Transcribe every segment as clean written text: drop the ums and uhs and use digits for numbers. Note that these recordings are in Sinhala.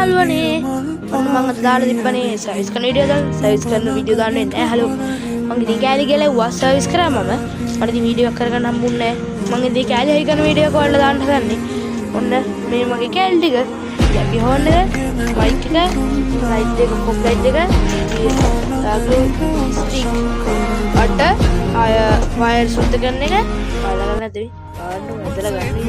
යාළුවනේ ඔන්න මම අද දාලා තිබ්බනේ සර්විස් කරන වීඩියෝ දාන්න සර්විස් කරන වීඩියෝ දාන්නේ නැහැ හලෝ මම ඉතින් කෑලි ගලවුවා සර්විස් කරා මම මට ඉතින් වීඩියෝ එකක් කරගන්න හම්බුන්නේ නැහැ මම ඉතින් කෑලි හයි කරන වීඩියෝ එක ඔයාලට දාන්න හදන්නේ ඔන්න මේ මගේ කෑලි ටික යකි හොන්න එක මයික් එක ලයිට් එක පොප් ලයිට් එක තාග්ලු ස්ටික් අට ආය වයර් සුද්ධ කරන එක ඔයාලා ගන්න නැද්ද ආන්න මෙතන ගන්න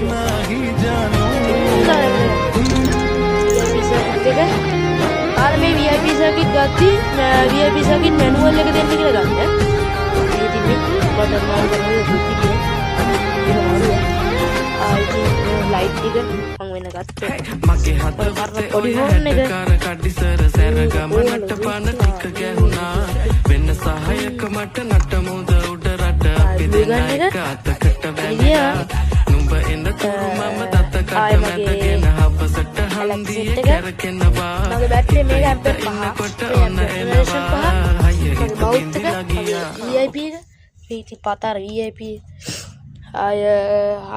මේ VIP සර්කිට් ගත්ති VIP සර්කිට් මැනුවල් එක දෙන්න කියලා ගන්න. ඉතින් මේ බටන් මාරු කරලා දුක්තිය. ඒක මාරුවා. ඉතින් ලයිට් එක මම වෙන ගත්තා. මගේ හතර පොඩි හෝන් එක කඩිසර සැර ගමනට පන ටික ගැහුණා. වෙන සහායක මට නටමුද උඩ රට අපි දෙන්නයි කාතකට වැදියා. නුඹ එන්න තුරු මම දත කට මැදගෙන හබසට හන්දිය කරකෙනවා. මගේ බැටරි මේක ඇම්පර් 5 ඉන්වර්ෂන් 5 මගේ බවුත් එක VIP එක පීටි පතර VIP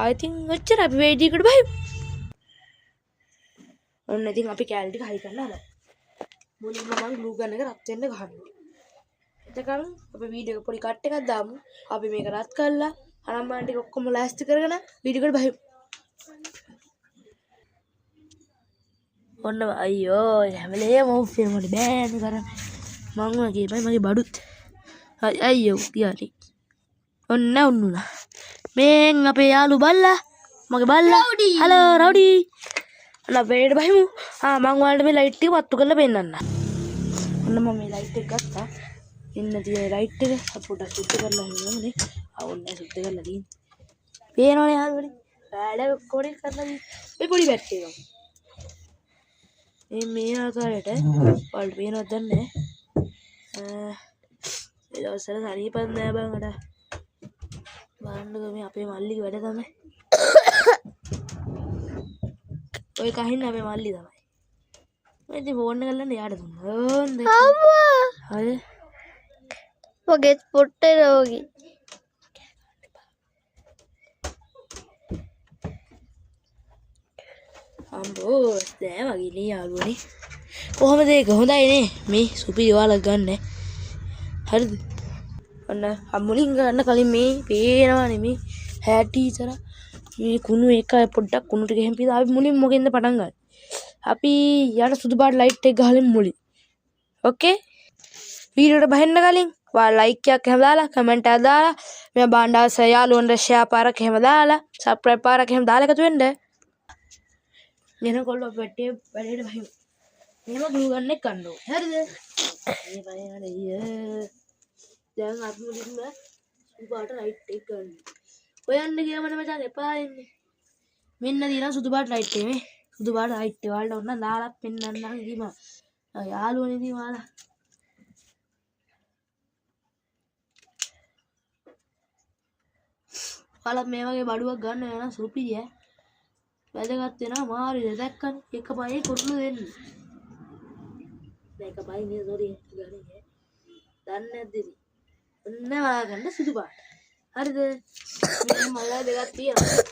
I think ඔච්චර අපි වේඩි එකට බයි ඔන්න ඉතින් අපි කැලේ ටික හයි කරන්න හදා මුලින්ම මම ග්ලූ ගන් එක රත් වෙන්න ගහනවා එතකන් අපි වීඩියෝ එක පොඩි කට් එකක් දාමු අපි මේක රත් කරලා අනම්මන් ටික ඔක්කොම ලෑස්ති කරගෙන වීඩියෝ එකට බයි ඔන්න අයියෝ හැමලේම ඔෆ් වෙනකොට බෑන් කරන්නේ මං වගේ මගේ බඩුත් අයියෝ ගියාටි ඔන්න උන්නුනා මේන් අපේ යාළු බල්ලා මගේ බල්ලා හලෝ රවුඩි අන්න අපේට බහිමු මං ඔයාලට මේ ලයිට් එක පත්තු කරලා පෙන්නන්න ඔන්න මම මේ ලයිට් එක ගත්තා ඉන්න තියෙන ලයිට් එක අපුඩක් සුද්ධ කරලා ඉන්නමනේ ඔන්න සුද්ධ කරලා තියෙන්නේ පේනවනේ යාළුවනේ වැඩ කොඩේ කරලා මේ පොඩි බැට් එකක් මේ ආකාරයට වලට පේනවද දන්නේ ඒ දවස්වල සනීපත් නෑ බං අட බලන්නකෝ මේ අපේ මල්ලිගේ වැඩ තමයි ඔය කහින්න අපේ මල්ලි තමයි මම ඉතින් ෆෝන් එක ගන්න යාට දුන්නා අම්මා හරි ඔගේ පොට්ටේ රෝගී අම්බෝ දැන් වගේ නේ යාළුවනේ කොහොමද ඒක හොඳයිනේ මේ සුපිරි ඔයාලා ගන්න හරිද ඔන්න අම්මුලින් ගන්න කලින් මේ පේනවනේ මේ හැටීචර මේ කුණු එක පොඩ්ඩක් කුණු ටික එහෙම පීලා අපි මුලින් මොකෙන්ද පටන් ගන්න අපි යට සුදු පාට ලයිට් එක ගහලින් මුලින් ඕකේ වීඩියෝට බහින්න කලින් ඔයාලා ලයික් එකක් එහෙම දාලා කමෙන්ට් එකක් දාලා මේ බණ්ඩාස යාළුවන්ට ෂෙයා පාරක් එහෙම දාලා සබ්ස්ක්‍රයිබ් පාරක් එහෙම දාලා එකතු වෙන්න එනකොට වැඩේ වැඩේට බහිමු. එහෙම ග්ලූ ගන්න එක ගන්න ඕනේ. හරිද? මේ බලන්න දැන් අපි මුලින්ම සුදු පාට ලයිට් එක ගන්න. හොයන්න ගියාම මචං එපා ඉන්නේ. මෙන්න දිනා සුදු පාට ලයිට් එක මේ. සුදු පාට ලයිට් එක වලට ඔන්න දාලා පෙන්නන්නම් ඉතින් යාළුවනේ ඉතින් ඔයාලා. ඔයාලා මේ වගේ බඩුවක් ගන්න යන සුපිරිය ඈ. වැදගත් වෙනවා මාරිද දැක්කනේ එක පහේ කොටලු දෙන්න මේක පහේ නේ සෝරි ගන්නේ දන්නේ නැද්ද ඉතින් ඔන්න වලාගන්න සුදු පාට හරිද මේ මල්ලා දෙකක් තියෙනවා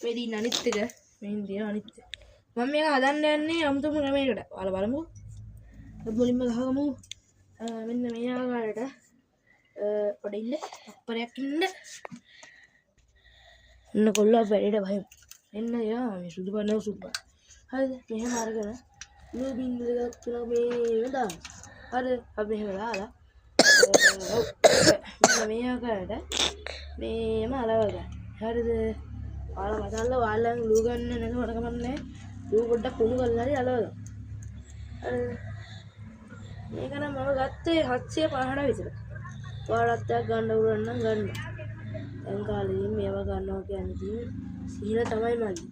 මේ දින අනිත් එක මේ දින අනිත් එක මම මේක හදන්න යන්නේ අමුතුම ක්‍රමයකට ඔයාලා බලමුකෝ මුලින්ම ගහගමු මෙන්න මේ ආකාරයට පොඩ ඉන්න අප්පරයක් ඉන්න ඔන්න කොල්ලෝ වැඩේට බහිමු එන්න යා මේ සුදු පාට නෝ සුදු පාට හරිද මෙහෙම අරගෙන බ්ලූ බින්දු දෙකක් තුනක් මේ දාන්න හරිද අපි එහෙම දාලා මේ ආකාරයට මේම අලව ගන්න හරිද ඔයාලා මතල්ලා ඔයාලා ග්ලූ ගන්න නැතුවට කමන්නේ ග්ලූ පොඩ්ඩක් කුණු කරලා හරි අලව ගන්න හරිද මේක නම් මම ගත්තේ 750 විතර ඔයාලත් එකක් ගන්න උරන් නම් ගන්න දැන් කාලේ මේවා ගන්නවා කියන්නේ සීල තමයි මල්ලි.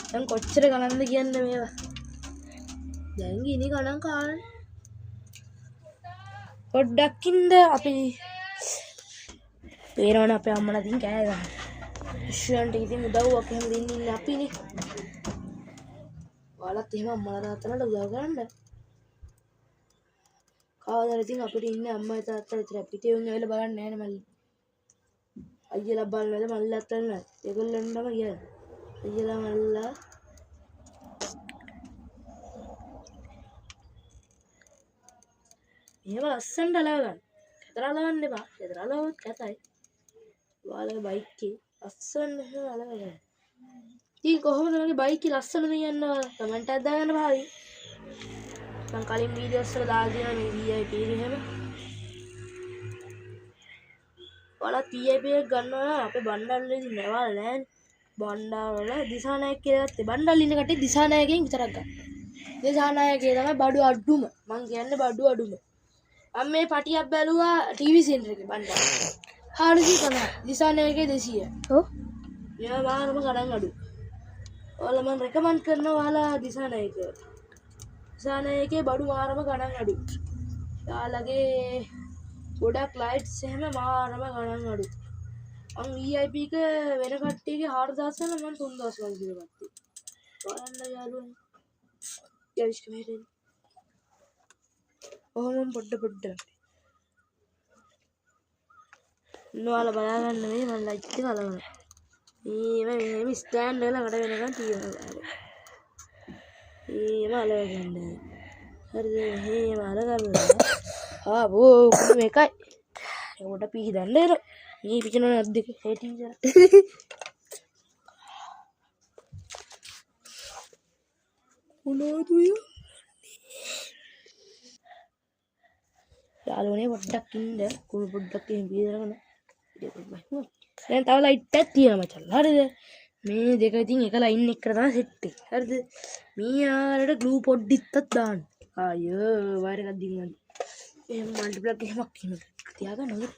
දැන් කොච්චර ගණන්ද කියන්නේ මේවා. දැන් ගිනි ගණන් කාලේ. පොඩ්ඩක් ඉන්න අපි පේනවනේ අපේ අම්මලා දින් කෑ ගහන. ශුවන්ට ඉතින් උදව්වක් එහෙම දෙන්නේ අපිනේ. ඔයාලත් එහෙම අම්මලා තාත්තලාට උදව් කරන්න. කවදාද ඉතින් අපිට ඉන්නේ අම්මයි තාත්තලා විතර පිටේ උන් ඇවිල්ලා බලන්නේ නැහැ නේ මල්ලි. අයියලා බලනවද මල්ලත් නැහැ. ඒගොල්ලන්ටම කියන්නේ. අයියලා මල්ලා එහෙම ලස්සනට අලව ගන්න. කතර අලවන්න එපා. කතර අලවුවොත් කැතයි. ඔයාලගේ බයික් එකේ ලස්සනට එහෙම අලව ගන්න. ඉතින් කොහොමද මගේ බයික් එක ලස්සනද කියනවා කමෙන්ට් එකක් දාගන්න භාවි. මම කලින් වීඩියෝස් වල දාලා තියෙනවා මේ VIP එහෙම. ඔයාලා VIP එක ගන්නවා නම් අපේ බණ්ඩාරවලදී නැවල් නෑනේ. බණ්ඩාරවල දිසානායක කියලා ගත්තේ. බණ්ඩාරවල ඉන්න කට්ටිය දිසානායකෙන් විතරක් ගන්න. දිසානායකේ තමයි බඩු අඩුම. මං කියන්නේ බඩු අඩුම. මම මේ පටියක් බැලුවා ටීවී සෙන්ටර් එකේ බණ්ඩාර. 450. දිසානායකේ 200. ඔව්. මෙයා මානම ගණන් අඩු. ඔයාලා මම රෙකමන්ඩ් කරනවා ඔයාලා දිසානායක. දිසානායකේ බඩු මානම ගණන් අඩු. ඔයාලගේ ගොඩක් ලයිට්ස් එහෙම මානම ගණන් අඩු. මං VIP එක වෙන කට්ටියගේ 4000 වල මම 3000 වල දීලා ගත්තා. බලන්න යාළුවනේ. යාවිස්ක මෙහෙට. ඔහොම පොඩ්ඩ. නෝලා බලාගන්න මේ මම ලයිට් එක අලවනවා. මේ ස්ටෑන්ඩ් එක ළඟට වෙනකන් තියනවා. මේව අලවගන්න. හරිද? මේව අලගන්නවා. බෝ මේකයි. ඒකට පිහිදන්න එන. මේ පිටිනන අද්දක හේටින් ජර. මොනවද ඔය? යාළුවනේ පොඩ්ඩක් ඉන්න. කුණු පොඩ්ඩක් එහෙම බීදරගෙන. දැන් තව ලයිට් එකක් තියෙනවා මචං. හරිද? මේ දෙක ඉතින් එක ලයින් එකට තමයි සෙට් එක. හරිද? මේ ආරට ග්ලූ පොඩ්ඩිත්තක් දාන්න. ආයෝ වයර් එකක් දින්වන්න. එහෙම මල්ටිප්ලග් එහෙමක් කියනවා. තියාගන්න ඕනේ.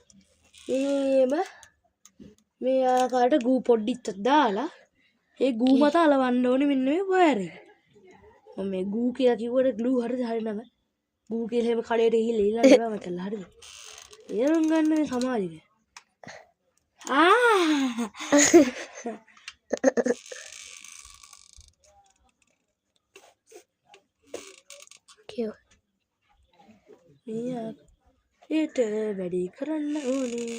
එහෙම මේ ආකාරයට ග්ලූ පොඩ්ඩිත්තක් දාලා ඒ ග්ලූ මත අලවන්න ඕනේ මෙන්න මේ වයර් එක. මම මේ ග්ලූ කියලා කිව්වට ග්ලූ හරිද හරිනම ග්ලූ කියලා එහෙම කඩේට ගිහිල්ලා ඉල්ලන්න බෑ මචං. හරිද? තේරුම් ගන්න මේ සමාජෙක. මෙයා ඒට වැඩි කරන්න ඕනේ.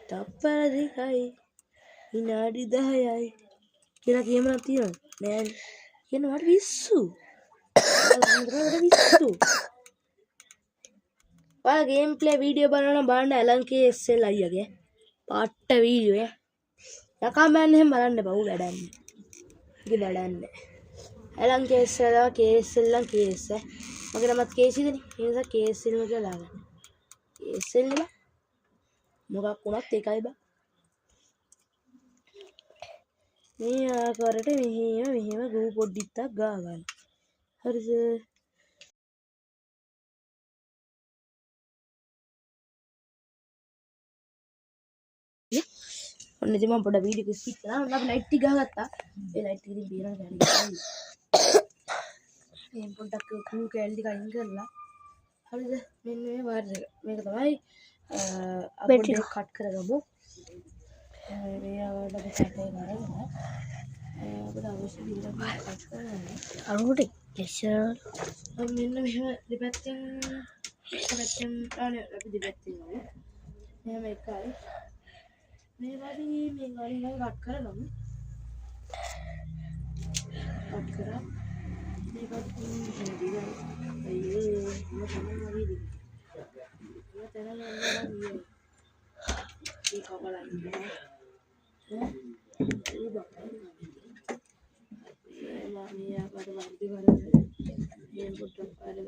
තප්පර දෙකයි විනාඩි 10යි කියලා කියමනක් තියෙනවා නෑනේ. කියනවාට විශ්සු. ඔයාලා ගේම් ප්ලේ වීඩියෝ බලනවා බලන්න LNK SL අයියාගේ පාට්ට වීඩියෝ එක. යකා මෑන් එහෙම බලන්න බෑ. ඌ වැඩන්නේ. ඒක වැඩන්නේ. LNK SL KSL නම් KS. මගේ නමත් KC දනේ. ඒ නිසා KSL ම කියලා දාගන්න. KSL නේ බා. මොකක් වුණත් ඒකයි බා. මේ ආකාරයට මෙහෙම ගූ පොඩ්ඩිත්තක් ගා ගන්න. හරිද? ඔන්න ඉතින් මම පොඩ වීඩියෝ එක ස්කිප් කරා. ඔන්න අපි ලයිට් එක ගහගත්තා. ඒ ලයිට් එක ඉතින් බේරන්න බැහැ. මේ පොඩ්ඩක් කූ කෑලි ටික අයින් කරලා. හරිද? මෙන්න මේ වයර් එක. මේක තමයි අපිට කට් කරගමු. මේ ආවට අපි සැකේ කරගෙන අපිට අවශ්‍ය විදිහට කට් කරගන්න. අරුට ඉස්සර මෙන්න මෙහෙම දෙපැත්තෙන් අපි දෙපැත්තෙන් මෙහෙම එකයි. මේ වගේ කට් කරගමු. කට් කරා. මේ පැත්තෙන් දිගයි. අයියෝ මම තමයි වගේ දිග. මම තරම යනවා. මේ කපලා ඉන්නවා. ඒ බක්කේ. මේ ආකාරයට වර්ධි කරගෙන මේ පොට්ටක් පාරේ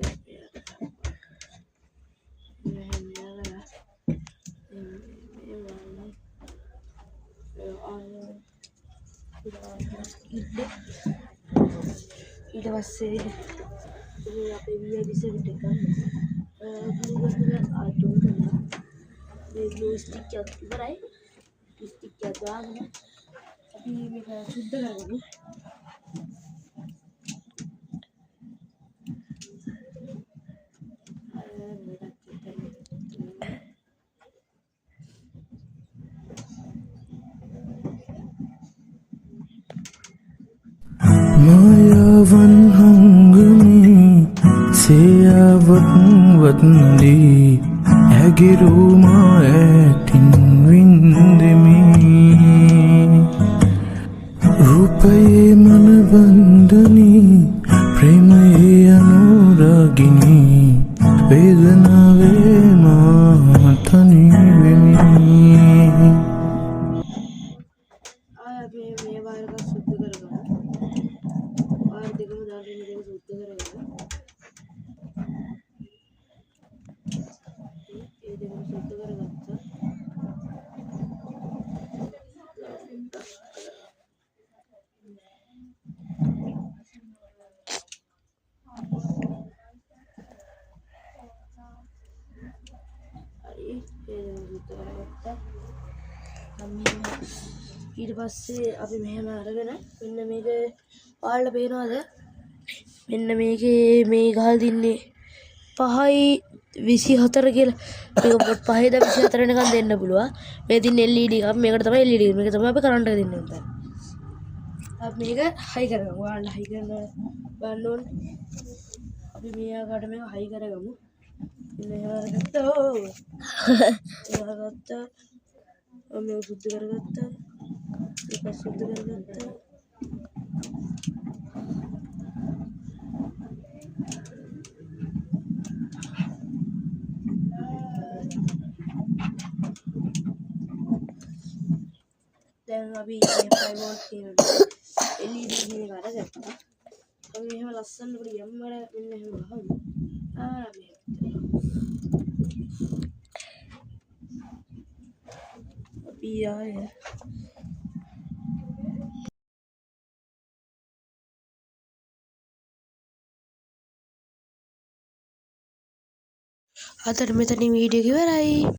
ඊට පස්සේ මේ අපේ VIP සෙට් එක ආටෝන් කරනවා. මේ ග්ලූ ස්ටික් එක ඉවරයි. ස්ටික් එක දාගෙන අපි මේක සුද්ධ කරගමු. मायावन हंगनी सेयावत वतनी ඇගිරු මාඇතින් වින්දමි රූපයේ මනබන්ධනී ප්‍රේමයේ අනුරාගිනි ඊට පස්සේ අපි මෙහෙම අරගෙන මෙන්න මේක ඔයාලට පේනවද මෙන්න මේකේ මේ ගහලා තින්නේ 5.24 කියලා මේක පොත් 5.24 වෙනකන් දෙන්න පුළුවන් මේ තින්නේ LED එකක් මේකට තමයි LED එක මේක තමයි අපි කරන්ට් එක දෙන්නේ උන්ට අපි මේක හයි කරගමු ඔයාලා හයි කරන ගන්න ඕනේ අපි මේ ආකාරයට මේක හයි කරගමු මෙහෙම අරගත්තා ඔයාගත්තා මේක සුද්ධ කරගත්තා ඒක සුද්ධ කරගත්තා දැන් අපි 5 වෝල්ට් කියන LED එක අරගත්තා අපි මෙහෙම ලස්සන පොඩි යම්මර මෙන්න එහෙම ගහමු අපි ආය අතට මෙතනින් වීඩියෝ එක ඉවරයි